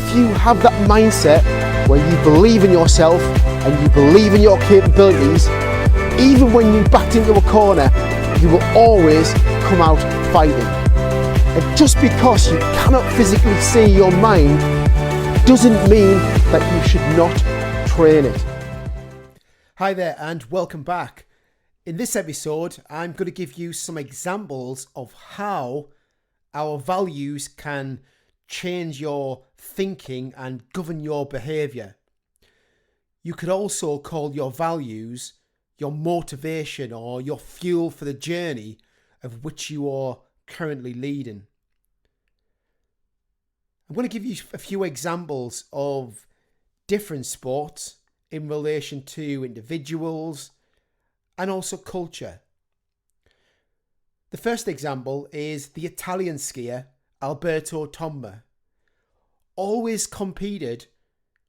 if you have that mindset where you believe in yourself and you believe in your capabilities, even when you're backed into a corner, you will always come out fighting. And just because you cannot physically see your mind doesn't mean that you should not train it. Hi there and welcome back. In this episode, I'm going to give you some examples of how our values can change your thinking and govern your behaviour. You could also call your values your motivation or your fuel for the journey of which you are currently leading. I'm going to give you a few examples of different sports in relation to individuals and also culture. The first example is the Italian skier Alberto Tomba. Always competed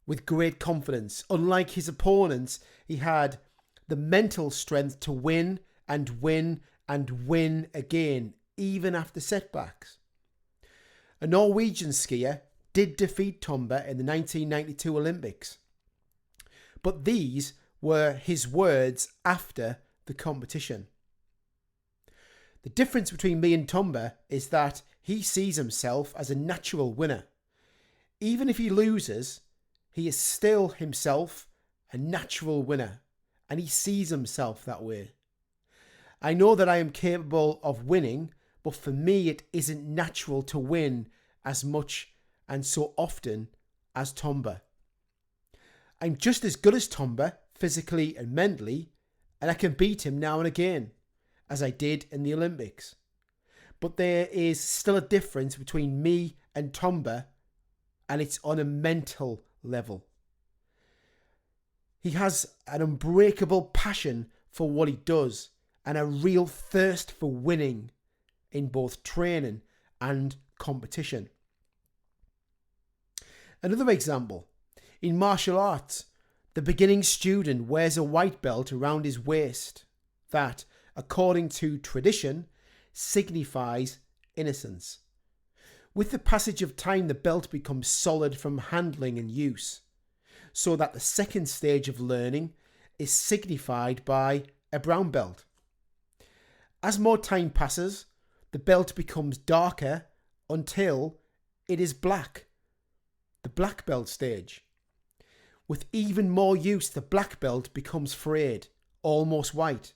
with great confidence. Unlike his opponents, he had the mental strength to win and win and win again, even after setbacks. A Norwegian skier did defeat Tomba in the 1992 Olympics, but these were his words after the competition. The difference between me and Tomba is that he sees himself as a natural winner. Even if he loses, he is still himself a natural winner, and he sees himself that way. I know that I am capable of winning, but for me it isn't natural to win as much and so often as Tomba. I'm just as good as Tomba physically and mentally, and I can beat him now and again, as I did in the Olympics. But there is still a difference between me and Tomba, and it's on a mental level. He has an unbreakable passion for what he does and a real thirst for winning in both training and competition. Another example, in martial arts, the beginning student wears a white belt around his waist that, according to tradition, signifies innocence. With the passage of time, the belt becomes solid from handling and use, so that the second stage of learning is signified by a brown belt. As more time passes, the belt becomes darker until it is black, the black belt stage. With even more use, the black belt becomes frayed, almost white,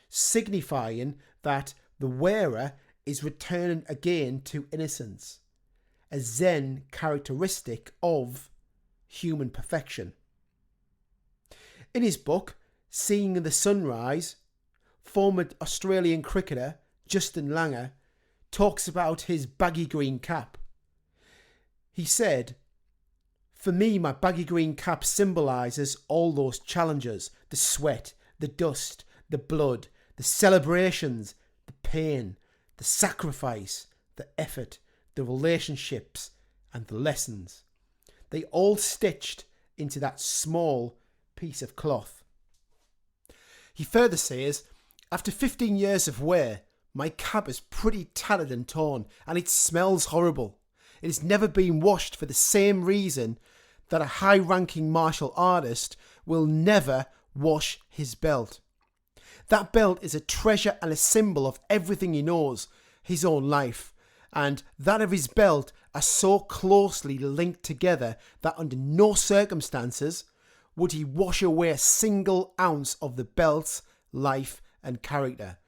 signifying that the wearer is returning again to innocence, a Zen characteristic of human perfection. In his book, Seeing the Sunrise, former Australian cricketer Justin Langer talks about his baggy green cap. He said, "For me, my baggy green cap symbolises all those challenges, the sweat, the dust, the blood, the celebrations, the pain, the sacrifice, the effort, the relationships, and the lessons. They all stitched into that small piece of cloth." He further says, "After 15 years of wear, my cap is pretty tattered and torn, and it smells horrible. It has never been washed for the same reason that a high-ranking martial artist will never wash his belt. That belt is a treasure and a symbol of everything he knows, his own life, and that of his belt are so closely linked together that under no circumstances would he wash away a single ounce of the belt's life and character."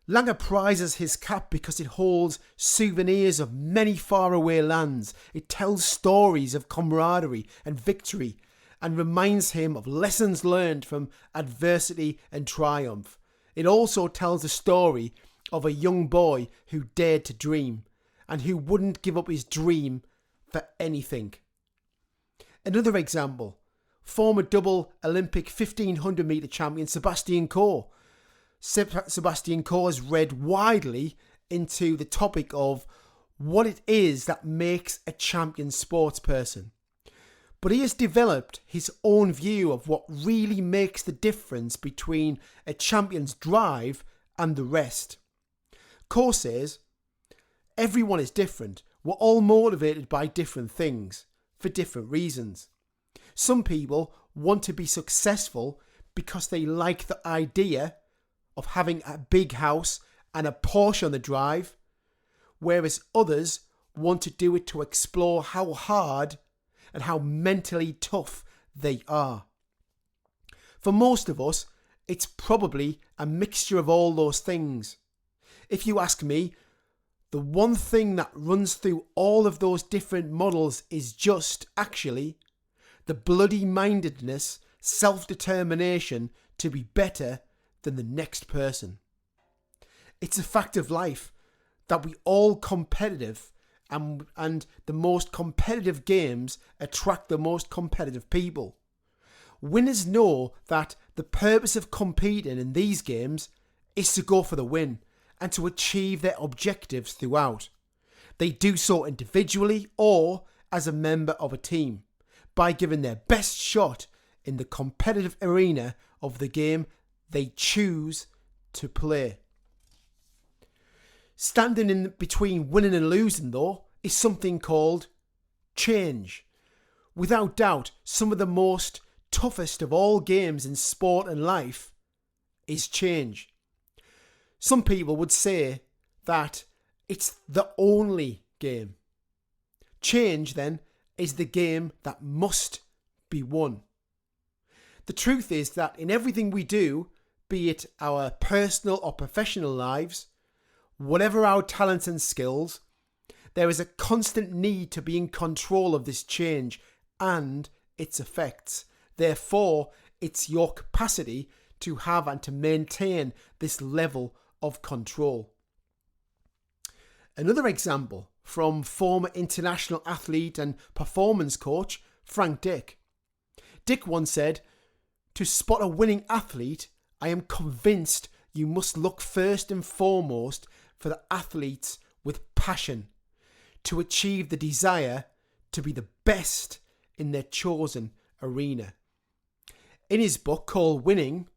Langer prizes his cap because it holds souvenirs of many faraway lands. It tells stories of camaraderie and victory and reminds him of lessons learned from adversity and triumph. It also tells the story of a young boy who dared to dream and who wouldn't give up his dream for anything. Another example, former double Olympic 1500 metre champion Sebastian Coe. Sebastian Coe has read widely into the topic of what it is that makes a champion sportsperson. But he has developed his own view of what really makes the difference between a champion's drive and the rest. Coe says, "Everyone is different. We're all motivated by different things. for different reasons. Some people want to be successful because they like the idea of having a big house and a Porsche on the drive, whereas others want to do it to explore how hard and how mentally tough they are. For most of us, it's probably a mixture of all those things. If you ask me, the one thing that runs through all of those different models is just, actually, the bloody mindedness, self-determination to be better than the next person. It's a fact of life that we all competitive, and the most competitive games attract the most competitive people. Winners know that the purpose of competing in these games is to go for the win and to achieve their objectives throughout. They do so individually or as a member of a team by giving their best shot in the competitive arena of the game they choose to play. Standing in between winning and losing, though, is something called change. Without doubt, some of the most toughest of all games in sport and life is change. Some people would say that it's the only game. Change, then, is the game that must be won. The truth is that in everything we do, be it our personal or professional lives, whatever our talents and skills, there is a constant need to be in control of this change and its effects. Therefore, it's your capacity to have and to maintain this level of control. Another example from former international athlete and performance coach Frank Dick. Dick once said, "To spot a winning athlete, I am convinced you must look first and foremost for the athletes with passion, to achieve the desire to be the best in their chosen arena." In his book called Winning,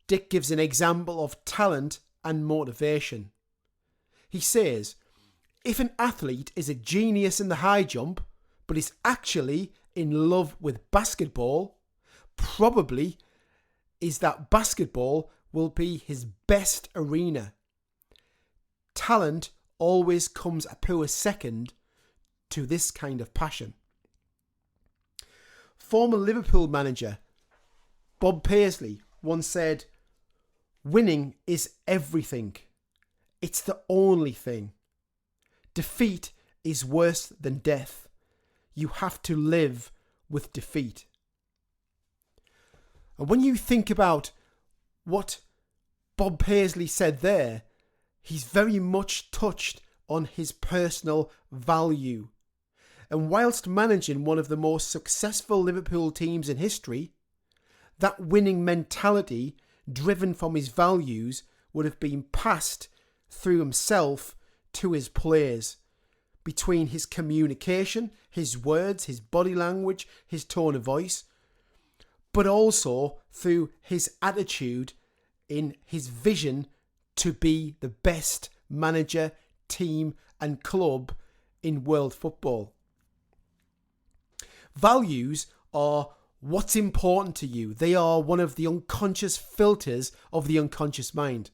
Dick gives an example of talent and motivation. He says, if an athlete is a genius in the high jump, but is actually in love with basketball, probably is that basketball will be his best arena. Talent always comes a poor second to this kind of passion. Former Liverpool manager Bob Paisley once said, "Winning is everything. It's the only thing. Defeat is worse than death. You have to live with defeat." And when you think about what Bob Paisley said there, he's very much touched on his personal value. And whilst managing one of the most successful Liverpool teams in history, that winning mentality driven from his values would have been passed through himself to his players, between his communication, his words, his body language, his tone of voice, but also through his attitude in his vision to be the best manager, team and club in world football. Values are what's important to you. They are one of the unconscious filters of the unconscious mind,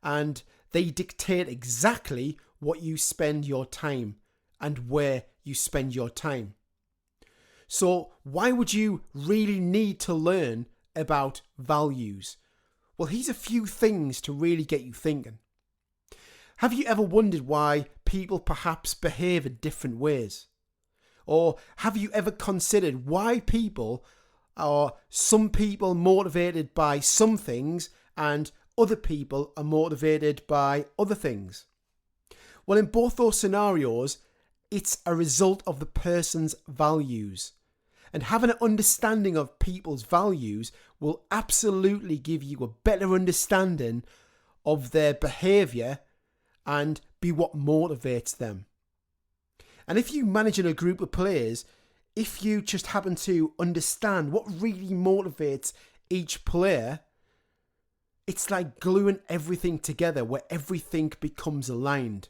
and they dictate exactly what you spend your time and where you spend your time. So why would you really need to learn about values? Well, here's a few things to really get you thinking. Have you ever wondered why people perhaps behave in different ways? Or have you ever considered why some people motivated by some things and other people are motivated by other things? Well, in both those scenarios, it's a result of the person's values. And having an understanding of people's values will absolutely give you a better understanding of their behaviour and be what motivates them. And if you manage in a group of players, if you just happen to understand what really motivates each player, it's like gluing everything together where everything becomes aligned.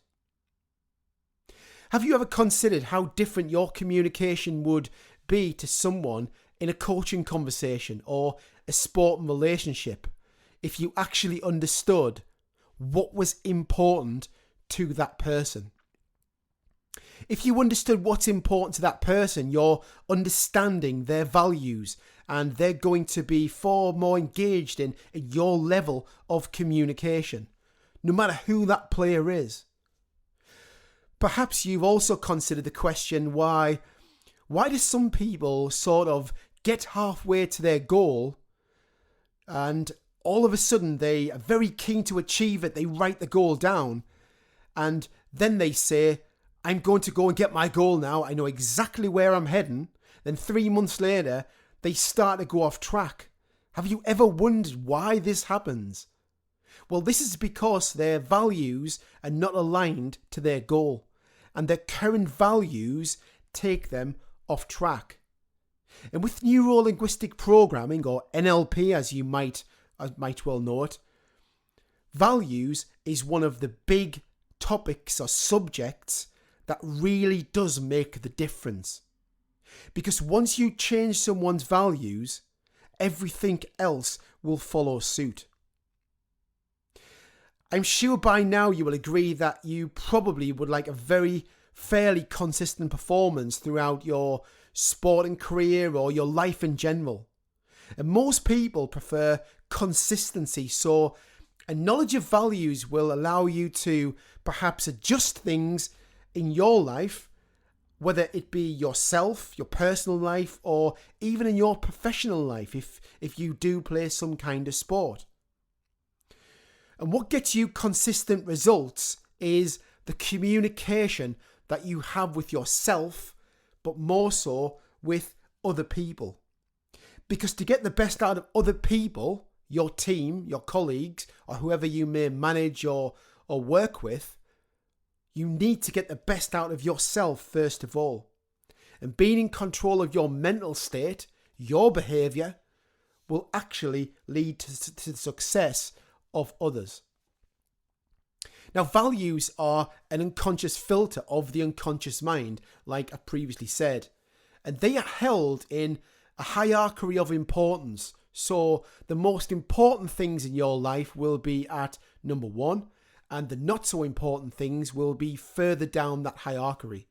Have you ever considered how different your communication would be to someone in a coaching conversation or a sporting relationship if you actually understood what was important to that person? If you understood what's important to that person, you're understanding their values and they're going to be far more engaged in your level of communication, no matter who that player is. Perhaps you've also considered the question, why do some people sort of get halfway to their goal and all of a sudden they are very keen to achieve it, they write the goal down, and then they say, I'm going to go and get my goal now, I know exactly where I'm heading. Then 3 months later, they start to go off track. Have you ever wondered why this happens? Well, this is because their values are not aligned to their goal, and their current values take them off track. And with neuro-linguistic programming, or NLP as you might well know it, values is one of the big topics or subjects that really does make the difference. Because once you change someone's values, everything else will follow suit. I'm sure by now you will agree that you probably would like a very fairly consistent performance throughout your sporting career or your life in general. And most people prefer consistency, so a knowledge of values will allow you to perhaps adjust things in your life, whether it be yourself, your personal life, or even in your professional life if you do play some kind of sport. And what gets you consistent results is the communication that you have with yourself, but more so with other people. Because to get the best out of other people, your team, your colleagues, or whoever you may manage or work with, you need to get the best out of yourself first of all. And being in control of your mental state, your behaviour, will actually lead to the success of others. Now, values are an unconscious filter of the unconscious mind, like I previously said, and they are held in a hierarchy of importance. So the most important things in your life will be at number 1, and the not so important things will be further down that hierarchy.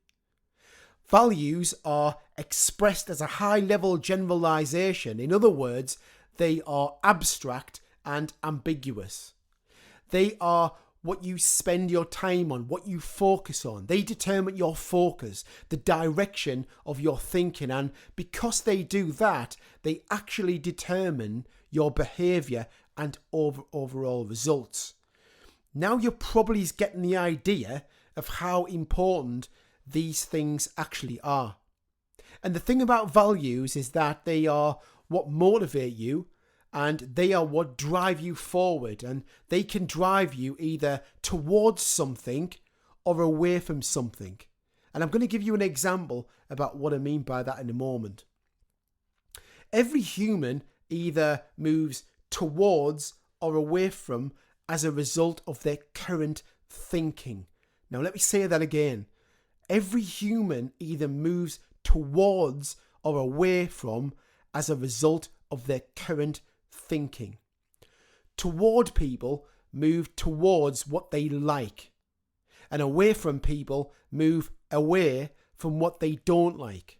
Values are expressed as a high-level generalization. In other words, they are abstract and ambiguous. They are what you spend your time on, what you focus on. They determine your focus, the direction of your thinking, and because they do that, they actually determine your behaviour and overall results. Now you're probably getting the idea of how important these things actually are. And the thing about values is that they are what motivate you, and they are what drive you forward, and they can drive you either towards something or away from something. And I'm going to give you an example about what I mean by that in a moment. Every human either moves towards or away from as a result of their current thinking. Now let me say that again. Every human either moves towards or away from as a result of their current thinking. Toward people move towards what they like, and away from people move away from what they don't like.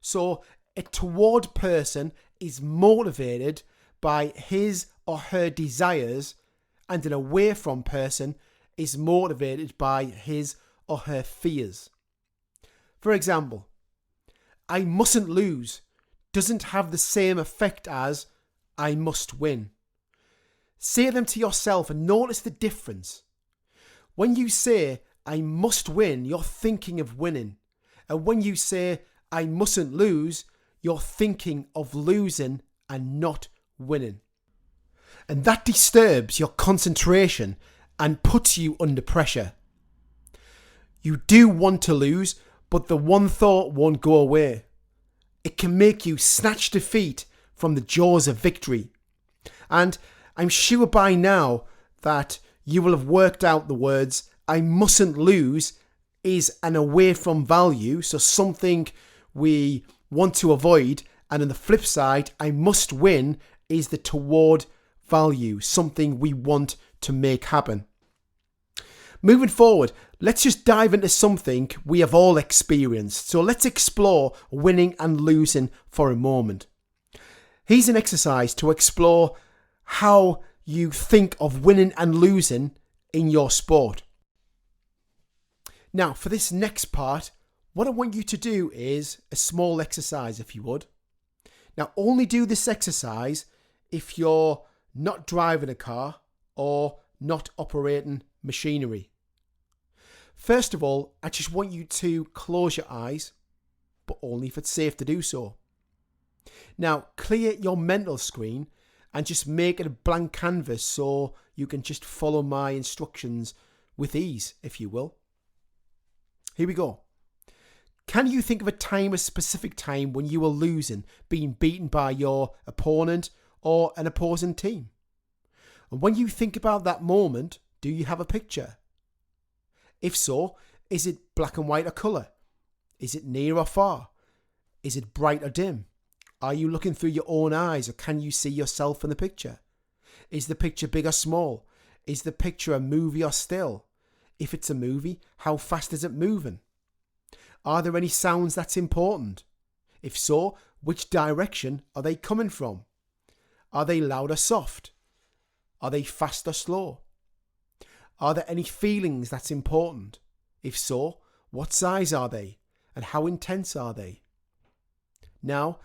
So a toward person is motivated by his or her desires, and an away from person is motivated by his or her fears. For example, I mustn't lose doesn't have the same effect as I must win. Say them to yourself and notice the difference. When you say I must win, you're thinking of winning. And when you say I mustn't lose, you're thinking of losing and not winning. And that disturbs your concentration and puts you under pressure. You do want to lose, but the one thought won't go away. It can make you snatch defeat from the jaws of victory. And I'm sure by now that you will have worked out the words I mustn't lose is an away from value, so something we want to avoid. And on the flip side, I must win is the toward value, something we want to make happen. Moving forward, let's just dive into something we have all experienced. So let's explore winning and losing for a moment. Here's an exercise to explore how you think of winning and losing in your sport. Now, for this next part, what I want you to do is a small exercise, if you would. Now, only do this exercise if you're not driving a car or not operating machinery. First of all, I just want you to close your eyes, but only if it's safe to do so. Now, clear your mental screen and just make it a blank canvas so you can just follow my instructions with ease, if you will. Here we go. Can you think of a specific time when you were losing, being beaten by your opponent or an opposing team? And when you think about that moment, do you have a picture? If so, is it black and white or colour? Is it near or far? Is it bright or dim? Are you looking through your own eyes, or can you see yourself in the picture? Is the picture big or small? Is the picture a movie or still? If it's a movie, how fast is it moving? Are there any sounds that's important? If so, which direction are they coming from? Are they loud or soft? Are they fast or slow? Are there any feelings that's important? If so, what size are they? And how intense are they? Now,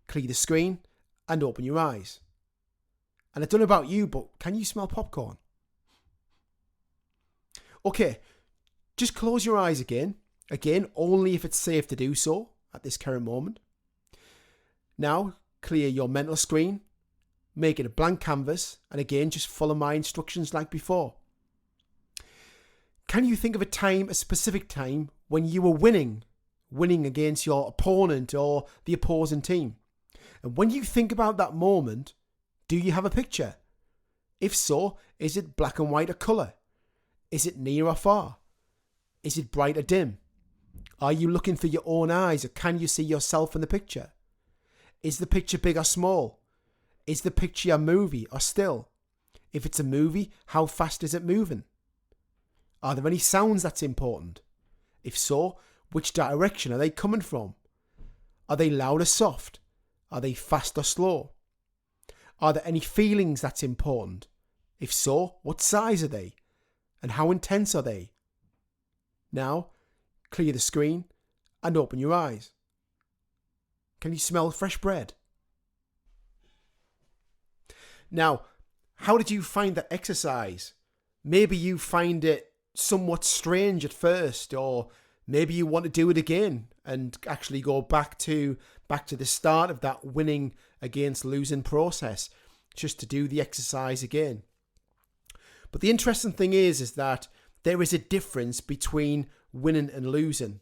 clear the screen and open your eyes. And I don't know about you, but can you smell popcorn? Okay, just close your eyes again. Again, only if it's safe to do so at this current moment. Now, clear your mental screen. Make it a blank canvas. And again, just follow my instructions like before. Can you think of a specific time when you were winning against your opponent or the opposing team? And when you think about that moment, do you have a picture? If so, is it black and white or colour? Is it near or far? Is it bright or dim? Are you looking through your own eyes, or can you see yourself in the picture? Is the picture big or small? Is the picture a movie or still? If it's a movie, how fast is it moving? Are there any sounds that's important? If so, which direction are they coming from? Are they loud or soft? Are they fast or slow? Are there any feelings that's important? If so, what size are they? And how intense are they? Now, clear the screen and open your eyes. Can you smell fresh bread? Now, how did you find that exercise? Maybe you find it somewhat strange at first, or maybe you want to do it again and actually go back to the start of that winning against losing process, just to do the exercise again. But the interesting thing is that there is a difference between winning and losing.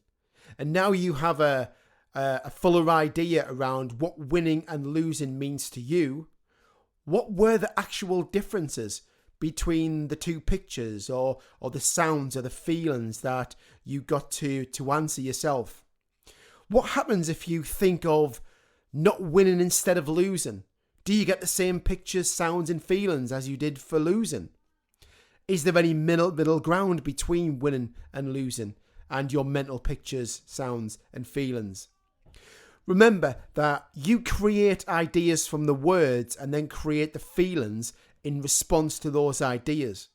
And now you have a fuller idea around what winning and losing means to you. What were the actual differences between the two pictures, or the sounds or the feelings that you got to answer yourself? What happens if you think of not winning instead of losing? Do you get the same pictures, sounds and feelings as you did for losing? Is there any middle ground between winning and losing and your mental pictures, sounds and feelings? Remember that you create ideas from the words and then create the feelings in response to those ideas.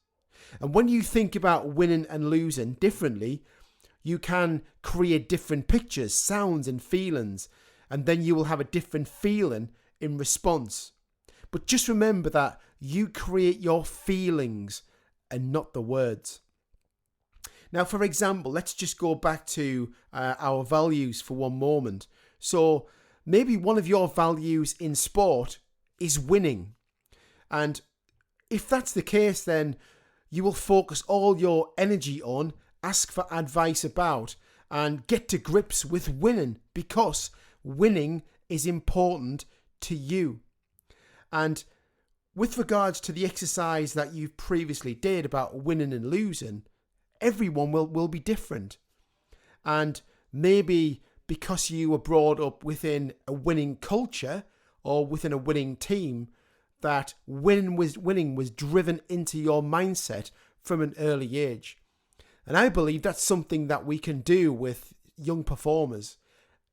And when you think about winning and losing differently, you can create different pictures, sounds and feelings, and then you will have a different feeling in response. But just remember that you create your feelings and not the words. Now, for example, let's just go back to our values for one moment. So maybe one of your values in sport is winning. And if that's the case, then you will focus all your energy on, ask for advice about, and get to grips with winning, because winning is important to you. And with regards to the exercise that you previously did about winning and losing, everyone will be different. And maybe because you were brought up within a winning culture or within a winning team, that winning was driven into your mindset from an early age. And I believe that's something that we can do with young performers,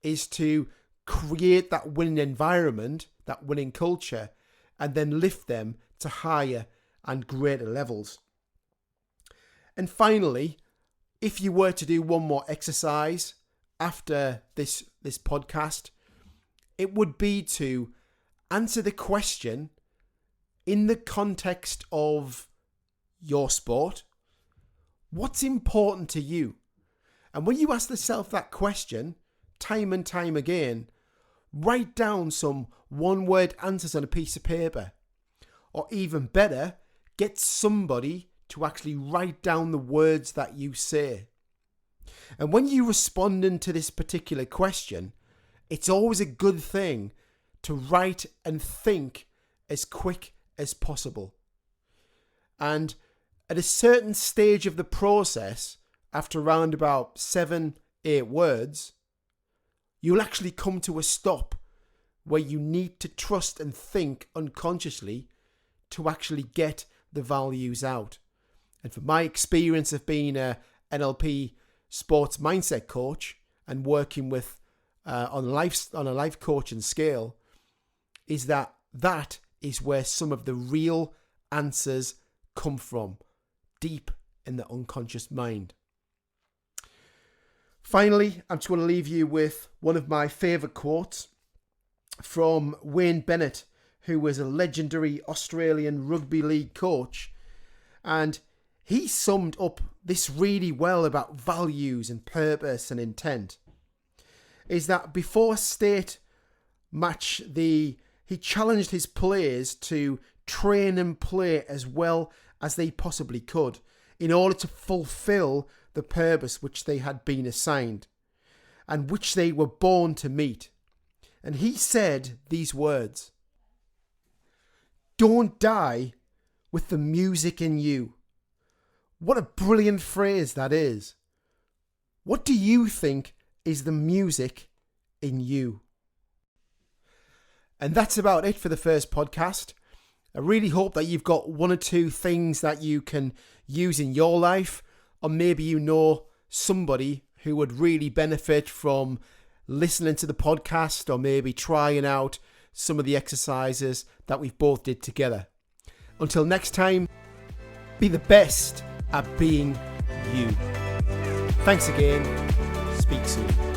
is to create that winning environment, that winning culture, and then lift them to higher and greater levels. And finally, if you were to do one more exercise after this podcast, it would be to answer the question in the context of your sport. What's important to you? And when you ask yourself that question, time and time again, write down some one-word answers on a piece of paper. Or even better, get somebody to actually write down the words that you say. And when you respond to this particular question, it's always a good thing to write and think as quick as possible. And at a certain stage of the process, after around about 7-8 words, you'll actually come to a stop where you need to trust and think unconsciously to actually get the values out. And from my experience of being a NLP sports mindset coach and working with on a life coaching scale, is that is where some of the real answers come from, deep in the unconscious mind. Finally, I'm just going to leave you with one of my favourite quotes from Wayne Bennett, who was a legendary Australian rugby league coach. And he summed up this really well about values and purpose and intent. Is that before a state match, he challenged his players to train and play as well as they possibly could in order to fulfill the purpose which they had been assigned and which they were born to meet. And he said these words: "Don't die with the music in you." What a brilliant phrase that is. What do you think is the music in you? And that's about it for the first podcast. I really hope that you've got one or two things that you can use in your life, or maybe you know somebody who would really benefit from listening to the podcast, or maybe trying out some of the exercises that we've both did together. Until next time, be the best at being you. Thanks again. Speak soon.